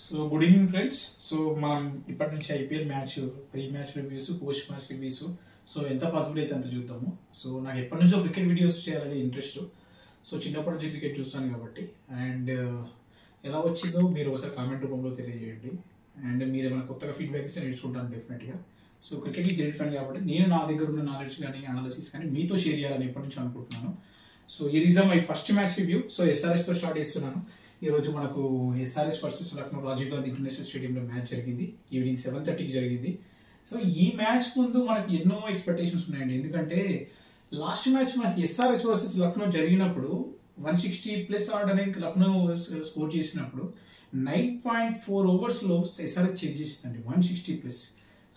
So good evening friends. So మనం ఇప్పటి నుంచి IPL match pre match reviews, post match reviews, so ఎంత possible అయితే అంత చూద్దాము. సో నాకు ఎప్పటి నుంచో క్రికెట్ వీడియోస్ చేయాలని ఇంట్రెస్ట్. సో చిన్నప్పటి నుంచి క్రికెట్ చూస్తాను కాబట్టి, అండ్ ఎలా వచ్చిందో మీరు ఒకసారి కామెంట్ రూపంలో తెలియజేయండి. అండ్ మీరు ఏమైనా కొత్తగా ఫీడ్బ్యాక్ ఇస్తే నేర్చుకుంటాను డెఫినెట్గా. సో క్రికెట్కి గ్రేట్ ఫ్యాన్ కాబట్టి నేను నా దగ్గర ఉన్న నాలెడ్జ్ కానీ అనాలిసిస్ కానీ మీతో షేర్ చేయాలని ఎప్పటి నుంచి అనుకుంటున్నాను. సో ఇది is my first match review. So ఎస్ఆర్ఎస్తో స్టార్ట్ చేస్తున్నాను. ఈరోజు మనకు SRH versus Lucknow Rajiv Gandhi international స్టేడియంలో మ్యాచ్ జరిగింది. ఈవినింగ్ 7:30కి జరిగింది. సో ఈ మ్యాచ్ ముందు మనకి ఎన్నో ఎక్స్పెక్టేషన్స్ ఉన్నాయండి. ఎందుకంటే లాస్ట్ మ్యాచ్ మనకి ఎస్ఆర్ఎస్ వర్సెస్ లక్నో జరిగినప్పుడు 160+ ఆడడానికి లక్నో స్కోర్ చేసినప్పుడు 9.4 ఓవర్స్లో ఎస్ఆర్ఎస్ చేంజ్ చేసిందండి. 160+.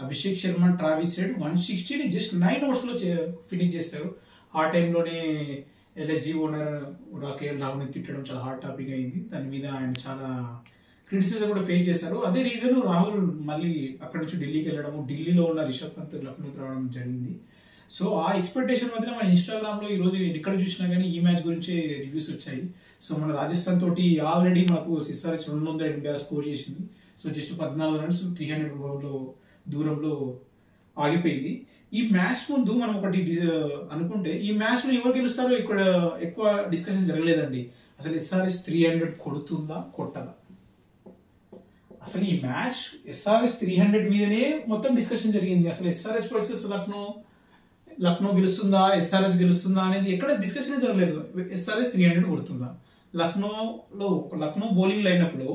అభిషేక్ శర్మ, ట్రావిస్ హెడ్ 160ని జస్ట్ 9 ఓవర్స్లో ఫినిష్ చేస్తారు. ఆ టైంలోనే ఎల్ఎస్జీ ఓనర్ కేఎల్ రాహుల్ని తిట్టడం చాలా హాట్ టాపిక్ అయింది. దాని మీద ఆయన చాలా క్రిటిసిజం కూడా ఫేస్ చేశారు. అదే రీజన్ రాహుల్ మళ్ళీ అక్కడ నుంచి ఢిల్లీకి వెళ్ళడము, ఢిల్లీలో ఉన్న రిషబ్ పంత్ లక్నోకి రావడం జరిగింది. సో ఆ ఎక్స్పెక్టేషన్ మధ్య మన ఇన్స్టాగ్రామ్లో ఈరోజు ఎక్కడ చూసినా కానీ ఈ మ్యాచ్ గురించి రివ్యూస్ వచ్చాయి. సో మన రాజస్థాన్ తోటి ఆల్రెడీ మనకు ఎస్ఆర్ఎస్ 280 స్కోర్ చేసింది. సో జస్ట్ 14 రన్స్ 300 దూరంలో ఆగిపోయింది. ఈ మ్యాచ్ ముందు మనం ఒకటి అనుకుంటే ఈ మ్యాచ్ లో ఎవరు గెలుస్తారో ఇక్కడ ఎక్కువ డిస్కషన్ జరగలేదండి. అసలు ఎస్ఆర్ఎస్ 300 కొడుతుందా కొట్టదా? అసలు ఈ మ్యాచ్ ఎస్ఆర్ఎస్ 300 మీదనే మొత్తం డిస్కషన్ జరిగింది. అసలు ఎస్ఆర్ఎస్ వర్సెస్ లక్నో గెలుస్తుందా, ఎస్ఆర్ఎస్ గెలుస్తుందా అనేది ఎక్కడ డిస్కషన్ జరగలేదు. ఎస్ఆర్ఎస్ 300 కొడుతుందా? లక్నో బౌలింగ్ లైనప్పుడు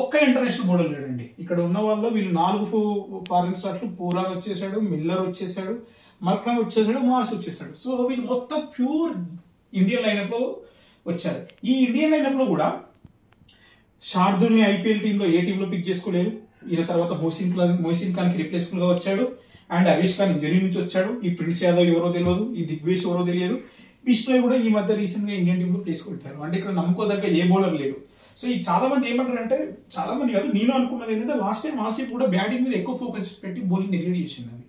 ఒక్క ఇంటర్నేషనల్ బౌలర్ లేడండి. ఇక్కడ ఉన్న వాళ్ళు వీళ్ళు 4 ఫారెన్ స్టార్ట్లు, పూరాన్ వచ్చేసాడు, మిల్లర్ వచ్చేసాడు, మల్కాన్ వచ్చేసాడు, మార్స్ వచ్చేసాడు. సో వీళ్ళు మొత్తం ప్యూర్ ఇండియన్ లైనప్ లో వచ్చారు. ఈ ఇండియన్ లైనప్ లో కూడా శార్దుల్ని ఐపీఎల్ టీంలో ఏ టీంలో పిక్ చేసుకోలేదు. ఈయన తర్వాత మొహసిన్ ఖాన్ కి రిప్లేస్మెంట్ గా వచ్చాడు. అండ్ అవేష్ ఖాన్ ఇంజరీ నుంచి వచ్చాడు. ఈ ప్రిన్స్ యాదవ్ ఎవరో తెలియదు, ఈ దిగ్వేష్ ఎవరో తెలియదు. బిష్ణోయ్ కూడా ఈ మధ్య రీసెంట్ గా ఇండియన్ టీంలో ప్లేస్ కొట్టారు. అంటే ఇక్కడ నమ్ముకోదగ్గ ఏ బౌలర్ లేడు. సో ఈ చాలా మంది ఏమంటారంటే, చాలా మంది కాదు నేను అనుకున్నది ఏంటంటే, లాస్ట్ టైం ఆర్సీబీ కూడా బ్యాటింగ్ మీద ఎక్కువ ఫోకస్ పెట్టి బౌలింగ్ నెగ్లెక్ట్ చేసింది.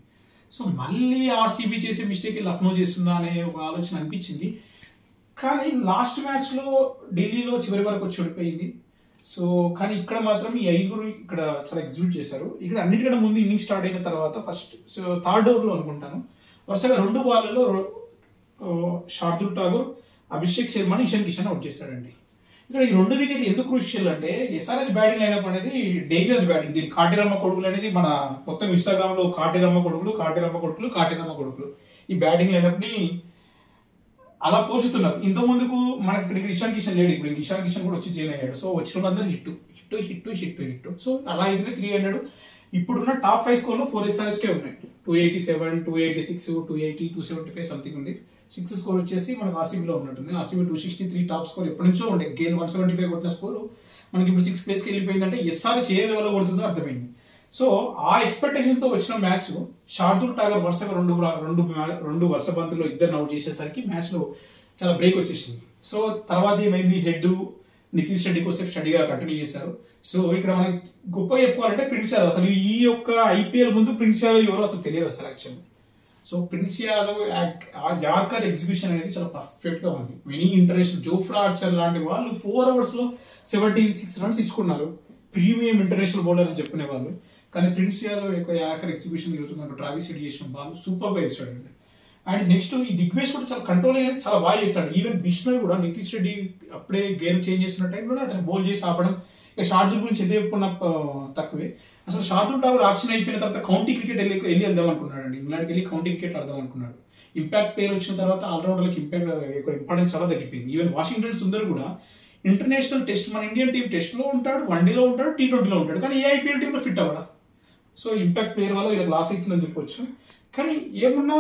సో మళ్ళీ ఆర్సీబీ చేసే మిస్టేక్ లక్నో చేస్తుందా అనే ఒక ఆలోచన అనిపించింది. కానీ లాస్ట్ మ్యాచ్ లో ఢిల్లీలో చివరి వరకు వచ్చి ఓడిపోయింది. సో కానీ ఇక్కడ మాత్రం ఈ 5 ఇక్కడ చాలా ఎగ్జిక్యూట్ చేశారు. ఇక్కడ అన్నిటికన్నా ముందు ఇన్నింగ్ స్టార్ట్ అయిన తర్వాత ఫస్ట్ థర్డ్ ఓవర్ లో అనుకుంటాను వరుసగా 2 బాల్లలో శార్దుల్ ఠాకూర్, అభిషేక్ శర్మ, ఇషాన్ కిషన్ అవుట్ చేశాడండి. ఇక్కడ ఈ 2 వికెట్లు ఎందుకు క్రూషియల్ అంటే, ఎస్ఆర్ఎస్ బ్యాటింగ్ లైనప్ అనేది డేంజరస్ బ్యాటింగ్. దీని కాటిరమ్మ కొడుకులు అనేది మన మొత్తం ఇన్స్టాగ్రామ్ లో కాటిరమ్మ కొడుకులు ఈ బ్యాటింగ్ లైనప్ ని అలా పోల్చుతున్నారు. ఇంత ముందుకు మనకి ఇక్కడ ఇషాన్ కిషన్ లేడు. ఇప్పుడు ఇషాన్ కిషన్ కూడా వచ్చి జాయిన్ అయ్యాడు. సో వచ్చిన వాళ్ళందరూ హిట్. సో అలా అయితే 300. ఇప్పుడున్న టాప్ 5 స్కోర్ లో 4 SRH కే ఉన్నాయి. 287, 286, 280, 275 సంథింగ్ ఉంది. 6 స్కోర్ వచ్చేసి మనకు ఆర్సీబీలో ఉన్నట్టుంది. ఆర్సీబీ 263 టాప్ స్కోర్ ఎప్పటి నుంచో ఉండే. గేల్ 175 కొట్టిన స్కోర్ మనకి ఇప్పుడు 6 ప్లేస్కి వెళ్ళిపోయిందంటే ఎస్ఆర్ఎస్ ఏ లెవెల్లో కొడుతుందో అర్థమైంది. సో ఆ ఎక్స్పెక్టేషన్ తో వచ్చిన మ్యాచ్ శార్దుల్ ఠాకూర్ వరుసగా రెండు వరుస బంతుల్లో 2 అవుట్ చేసేసరికి మ్యాచ్ లో చాలా బ్రేక్ వచ్చేసింది. సో తర్వాత ఏమైంది, హెడ్ నితీష్ రెడ్డి కోసం స్టడీగా కంటిన్యూ చేశారు. సో ఇక్కడ మనకి గొప్ప చెప్పుకోవాలంటే ప్రిన్స్ యాదవ్, అసలు ఈ యొక్క ఐపీఎల్ ముందు ప్రిన్స్ యాదవ్ ఎవరో అసలు తెలియదు అసలు actual. So prince Yadav yorker execution అనేది చాలా పర్ఫెక్ట్ గా ఉంది. మెనీ ఇంటర్నేషనల్ జోఫ్రా ఆర్చర్ లాంటి వాళ్ళు 4 అవర్స్ లో 76 రన్స్ ఇచ్చుకున్నారు. ప్రీమియం ఇంటర్నేషనల్ బౌలర్ అని చెప్పుకునే వాళ్ళు. కానీ ప్రిన్స్ యాదవ్ యొక్క యార్కర్ ఎగ్జిక్యూషన్ ఈరోజు మనకు ట్రావిస్ హెడ్ చేసిన బాల్ సూపర్ గా వేస్తాడు. అండ్ నెక్స్ట్ ఈ దిగ్వేష్ కూడా చాలా కంట్రోల్ అనేది చాలా బాగా చేస్తాడు. ఈవెన్ బిష్ణోయ్ కూడా నితీష్ రెడ్డి అప్పుడే గేమ్ చేంజ్ చేస్తున్న టైంలోనే అతను బౌల్ చేసి ఆపడం. ఇక శార్దుల్ గురించి ఎంత చెప్పుకున్న తక్కువే. అసలు శార్దుల్ ఠాకూర్ ఆప్షన్ అయిపోయిన తర్వాత కౌంటీ క్రికెట్ వెళ్ళి వెళ్దాం అనుకున్నాడు అండి. ఇంగ్లాండ్కి వెళ్ళి కౌంటీ క్రికెట్ ఆడదాం అనుకున్నాడు. ఇంపాక్ట్ ప్లేయర్ వచ్చిన తర్వాత ఆల్రౌండర్లకు ఇంపార్టెన్స్ చాలా తగ్గిపోయింది. ఈవెన్ వాషింగ్టన్ సుందర్ కూడా ఇంటర్నేషనల్ టెస్ట్, మన ఇండియన్ టీం టెస్ట్ లో ఉంటాడు, వన్డేలో ఉంటాడు, T20లో ఉంటాడు, కానీ ఏ ఐపీఎల్ టీంలో ఫిట్ అవ్వడా. సో ఇంపాక్ట్ ప్లేయర్ వల్ల ఇలా లాస్ అవుతుందని చెప్పొచ్చు. కానీ ఏమన్నా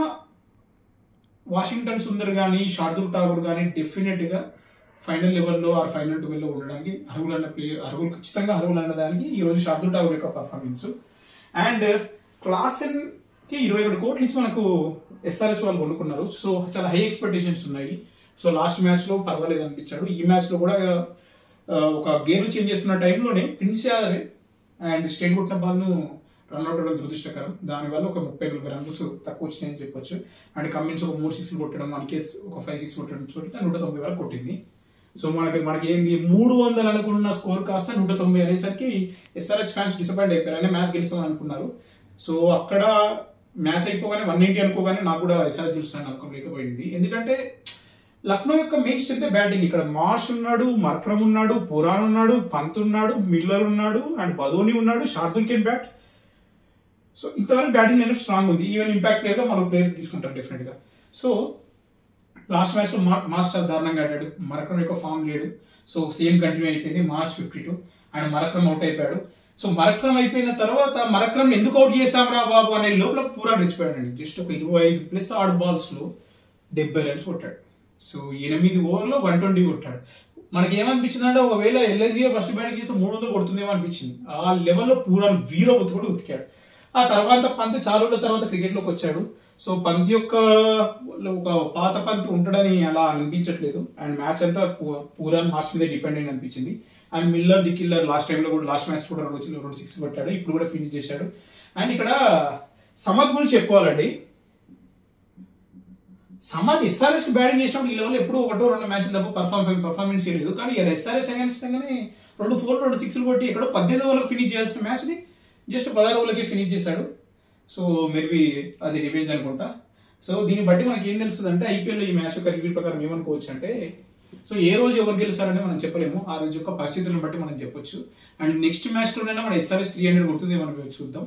వాషింగ్టన్ సుందర్ కానీ శార్దుల్ ఠాకూర్ కానీ డెఫినెట్ గా ఫైనల్ లెవెల్లో ఆర్ ఫైనల్ 12లో ఉండడానికి ఖచ్చితంగా అర్హులు అన్నదానికి ఈ రోజు శార్దుల్ ఠాకూర్ యొక్క పర్ఫార్మెన్స్. అండ్ క్లాసెన్ కి 21 కోట్లు ఇచ్చి మనకు ఎస్ఆర్ఎస్ వాళ్ళు కొనుక్కున్నారు. సో చాలా హై ఎక్స్పెక్టేషన్స్ ఉన్నాయి. సో లాస్ట్ మ్యాచ్ లో పర్వాలేదు అనిపించాడు. ఈ మ్యాచ్ లో కూడా ఒక గేమ్ చేంజ్ చేస్తున్న టైంలోనే ప్రిన్స్ యాదవ్ అండ్ స్టేట్ కొట్టిన బాల్ను రన్అట్ అవ్వడం దురదృష్టకరం. దానివల్ల ఒక 30-40 రన్స్ తక్కువ వచ్చినాయని చెప్పొచ్చు. అండ్ కమిన్స్ ఒక 3 6 కొట్టడం, మనకి ఒక 5 6 కొట్టడం 190 వరకు కొట్టింది. సో మనకి ఏంది 300 అనుకున్న స్కోర్ కాస్త 190 అనేసరికి ఎస్ఆర్హెచ్ ఫ్యాన్స్ డిసప్పాయింట్ అయిపోయారు. అంటే మ్యాచ్ గెలుస్తామని అనుకున్నారు. సో అక్కడ మ్యాచ్ అయిపోగానే 180 అనుకోగానే నాకు కూడా ఎస్ఆర్హెచ్ గెలుస్తాను అనుకోలేకపోయింది. ఎందుకంటే లక్నో యొక్క మెయిన్ స్ట్రెంత్ బ్యాటింగ్. ఇక్కడ మార్ష్ ఉన్నాడు, మర్క్రమ్ ఉన్నాడు, పురాన్ ఉన్నాడు, పంత్ ఉన్నాడు, మిల్లర్ ఉన్నాడు అండ్ బదోని ఉన్నాడు, షార్దుల్ కెన్ బ్యాట్. సో ఇంతవరకు బ్యాటింగ్ లైనప్ స్ట్రాంగ్ ఉంది. ఈవెన్ ఇంపాక్ట్ ప్లేయర్ మరో ప్లేయర్ తీసుకుంటారు డెఫినెట్ గా. సో లాస్ట్ మ్యాచ్ లో మాస్టర్ దారుణంగా ఆడాడు. మరక్రమ్ యొక్క ఫామ్ లేడు. సో సేమ్ కంటిన్యూ అయిపోయింది. మార్చ్ 52 అండ్ మరక్రమ్ అవుట్ అయిపోయాడు. సో మరక్రమ్ అయిపోయిన తర్వాత మరక్రమ్ ఎందుకు అవుట్ చేశాం రా బాబు అనే లోపల పూరా రెచ్చిపోయాడండి. జస్ట్ ఒక 25+ ఆడ్ బాల్స్ లో 70 రన్స్ కొట్టాడు. సో 8 ఓవర్లో 120 కొట్టాడు. మనకి ఏమనిపించింది అంటే ఒకవేళ ఎల్ఐజీ ఫస్ట్ బ్యాటింగ్ చేసి 300 కొడుతుందేమో అనిపించింది. ఆ లెవెల్లో పూరా వీరవతి కూడా ఉతికాడు. ఆ తర్వాత పంత్ చాలా రోజుల తర్వాత క్రికెట్ లోకి వచ్చాడు. సో పంత్ యొక్క ఒక పాత పంత్ ఉంటాడని అలా అనిపించట్లేదు. అండ్ మ్యాచ్ అంతా పూరాన్ మార్చ్ మీద డిపెండెంట్ అనిపించింది. And Miller the killer last match కూడా 2 6 కొట్టాడు. ఇప్పుడు కూడా ఫినిష్ చేశాడు. అండ్ ఇక్కడ సమద్ గురించి చెప్పుకోవాలండి. సమద్ ఎస్ఆర్ఎస్ బ్యాటింగ్ చేసినప్పుడు ఈ లెవెల్ ఎప్పుడు 1-2 మ్యాచ్లు తప్ప పర్ఫార్మెన్స్ చేయలేదు. కానీ ఎస్ఆర్ఎస్ అగైన్స్ 2 4 2 6 కొట్టి ఎక్కడో 18 ఓవర్లకు ఫినిష్ చేయాల్సిన మ్యాచ్ ని జస్ట్ 16 ఓవర్లకే ఫినిష్ చేశాడు. సో మేబీ అది రివెంజ్ అనుకుంటా. సో దీన్ని బట్టి మనకి ఏం తెలుస్తుంది అంటే ఐపీఎల్ ఈ మ్యాచ్ యొక్క రివ్యూ ప్రకారం ఏమనుకోవచ్చు అంటే, సో ఏ రోజు ఎవరు గెలుస్తారంటే మనం చెప్పలేము. ఆ రోజు యొక్క పరిస్థితులను బట్టి మనం చెప్పొచ్చు. అండ్ నెక్స్ట్ మ్యాచ్ లోనైనా మన ఎస్ఆర్ఎస్ 300 కొడుతుంది మనం చూద్దాం.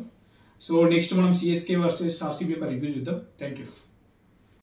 సో నెక్స్ట్ మనం సిఎస్కే వర్సెస్ ఆర్సీబీ యొక్క రివ్యూ చూద్దాం. Thank you.